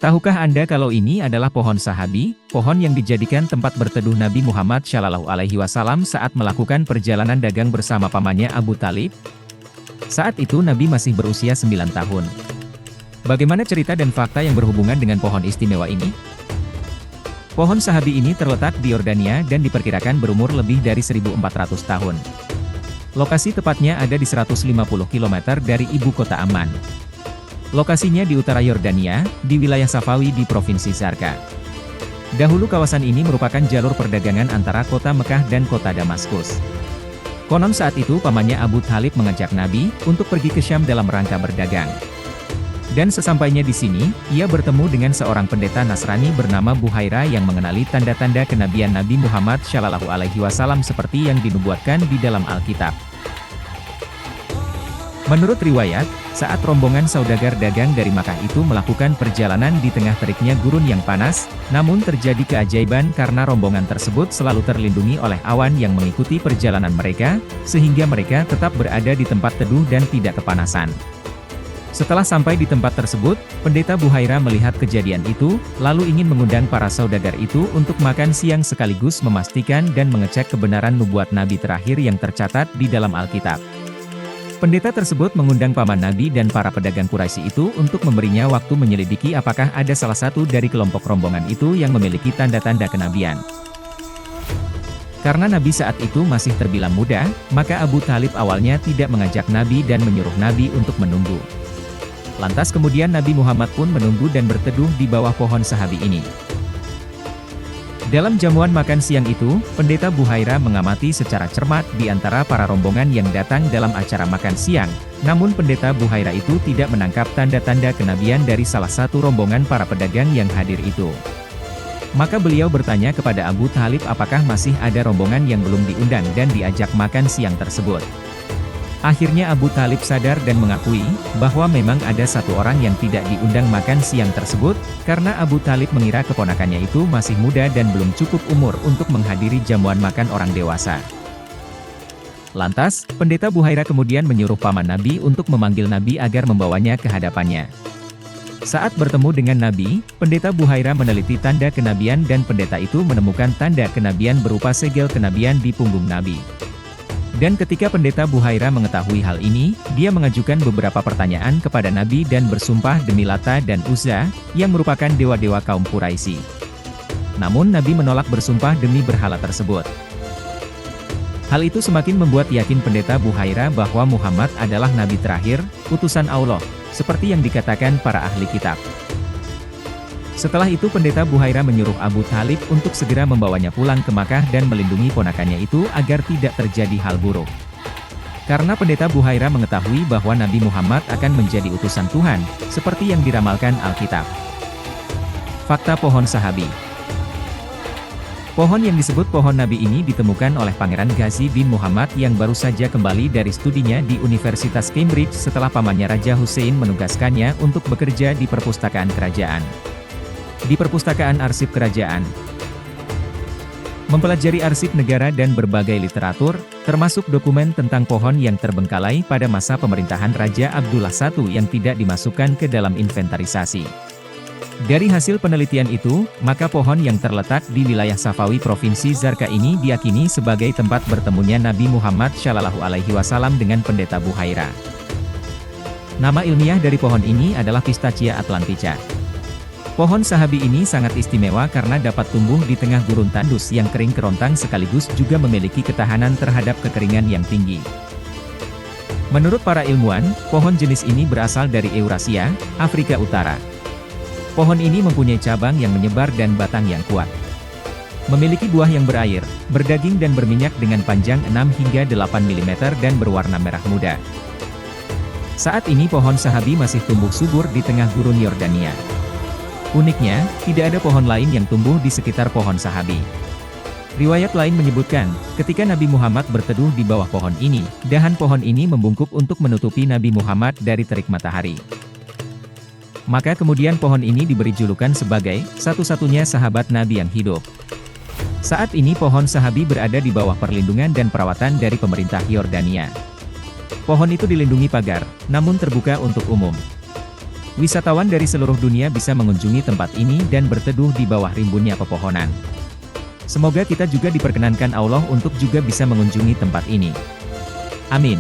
Tahukah Anda kalau ini adalah pohon sahabi, pohon yang dijadikan tempat berteduh Nabi Muhammad SAW saat melakukan perjalanan dagang bersama pamannya Abu Thalib? Saat itu Nabi masih berusia 9 tahun. Bagaimana cerita dan fakta yang berhubungan dengan pohon istimewa ini? Pohon sahabi ini terletak di Yordania dan diperkirakan berumur lebih dari 1400 tahun. Lokasi tepatnya ada di 150 km dari ibu kota Amman. Lokasinya di utara Yordania, di wilayah Safawi di Provinsi Zarqa. Dahulu kawasan ini merupakan jalur perdagangan antara kota Mekah dan kota Damaskus. Konon saat itu pamannya Abu Thalib mengajak Nabi untuk pergi ke Syam dalam rangka berdagang. Dan sesampainya di sini, ia bertemu dengan seorang pendeta Nasrani bernama Buhaira yang mengenali tanda-tanda kenabian Nabi Muhammad SAW seperti yang dinubuatkan di dalam Alkitab. Menurut riwayat, saat rombongan saudagar dagang dari Makkah itu melakukan perjalanan di tengah teriknya gurun yang panas, namun terjadi keajaiban karena rombongan tersebut selalu terlindungi oleh awan yang mengikuti perjalanan mereka, sehingga mereka tetap berada di tempat teduh dan tidak kepanasan. Setelah sampai di tempat tersebut, pendeta Buhaira melihat kejadian itu, lalu ingin mengundang para saudagar itu untuk makan siang sekaligus memastikan dan mengecek kebenaran nubuat Nabi terakhir yang tercatat di dalam Alkitab. Pendeta tersebut mengundang paman Nabi dan para pedagang Quraisy itu untuk memberinya waktu menyelidiki apakah ada salah satu dari kelompok rombongan itu yang memiliki tanda-tanda kenabian. Karena Nabi saat itu masih terbilang muda, maka Abu Thalib awalnya tidak mengajak Nabi dan menyuruh Nabi untuk menunggu. Lantas kemudian Nabi Muhammad pun menunggu dan berteduh di bawah pohon sahabi ini. Dalam jamuan makan siang itu, pendeta Buhaira mengamati secara cermat di antara para rombongan yang datang dalam acara makan siang, namun pendeta Buhaira itu tidak menangkap tanda-tanda kenabian dari salah satu rombongan para pedagang yang hadir itu. Maka beliau bertanya kepada Abu Thalib apakah masih ada rombongan yang belum diundang dan diajak makan siang tersebut. Akhirnya Abu Thalib sadar dan mengakui bahwa memang ada satu orang yang tidak diundang makan siang tersebut, karena Abu Thalib mengira keponakannya itu masih muda dan belum cukup umur untuk menghadiri jamuan makan orang dewasa. Lantas, pendeta Buhaira kemudian menyuruh paman Nabi untuk memanggil Nabi agar membawanya ke hadapannya. Saat bertemu dengan Nabi, pendeta Buhaira meneliti tanda kenabian dan pendeta itu menemukan tanda kenabian berupa segel kenabian di punggung Nabi. Dan ketika pendeta Buhaira mengetahui hal ini, dia mengajukan beberapa pertanyaan kepada Nabi dan bersumpah demi Lata dan Uzza, yang merupakan dewa-dewa kaum Quraisy. Namun Nabi menolak bersumpah demi berhala tersebut. Hal itu semakin membuat yakin pendeta Buhaira bahwa Muhammad adalah Nabi terakhir, utusan Allah, seperti yang dikatakan para ahli kitab. Setelah itu pendeta Buhaira menyuruh Abu Thalib untuk segera membawanya pulang ke Makkah dan melindungi ponakannya itu agar tidak terjadi hal buruk. Karena pendeta Buhaira mengetahui bahwa Nabi Muhammad akan menjadi utusan Tuhan, seperti yang diramalkan Alkitab. Fakta pohon sahabi. Pohon yang disebut pohon Nabi ini ditemukan oleh Pangeran Ghazi bin Muhammad yang baru saja kembali dari studinya di Universitas Cambridge setelah pamannya Raja Hussein menugaskannya untuk bekerja di perpustakaan kerajaan. Di perpustakaan arsip kerajaan, mempelajari arsip negara dan berbagai literatur, termasuk dokumen tentang pohon yang terbengkalai pada masa pemerintahan Raja Abdullah I yang tidak dimasukkan ke dalam inventarisasi. Dari hasil penelitian itu, maka pohon yang terletak di wilayah Safawi Provinsi Zarqa ini diyakini sebagai tempat bertemunya Nabi Muhammad SAW dengan pendeta Buhaira. Nama ilmiah dari pohon ini adalah Pistachia atlantica. Pohon sahabi ini sangat istimewa karena dapat tumbuh di tengah gurun tandus yang kering kerontang sekaligus juga memiliki ketahanan terhadap kekeringan yang tinggi. Menurut para ilmuwan, pohon jenis ini berasal dari Eurasia, Afrika Utara. Pohon ini mempunyai cabang yang menyebar dan batang yang kuat. Memiliki buah yang berair, berdaging dan berminyak dengan panjang 6 hingga 8 mm dan berwarna merah muda. Saat ini pohon sahabi masih tumbuh subur di tengah gurun Yordania. Uniknya, tidak ada pohon lain yang tumbuh di sekitar pohon sahabi. Riwayat lain menyebutkan, ketika Nabi Muhammad berteduh di bawah pohon ini, dahan pohon ini membungkuk untuk menutupi Nabi Muhammad dari terik matahari. Maka kemudian pohon ini diberi julukan sebagai satu-satunya sahabat Nabi yang hidup. Saat ini pohon sahabi berada di bawah perlindungan dan perawatan dari pemerintah Yordania. Pohon itu dilindungi pagar, namun terbuka untuk umum. Wisatawan dari seluruh dunia bisa mengunjungi tempat ini dan berteduh di bawah rimbunnya pepohonan. Semoga kita juga diperkenankan Allah untuk juga bisa mengunjungi tempat ini. Amin.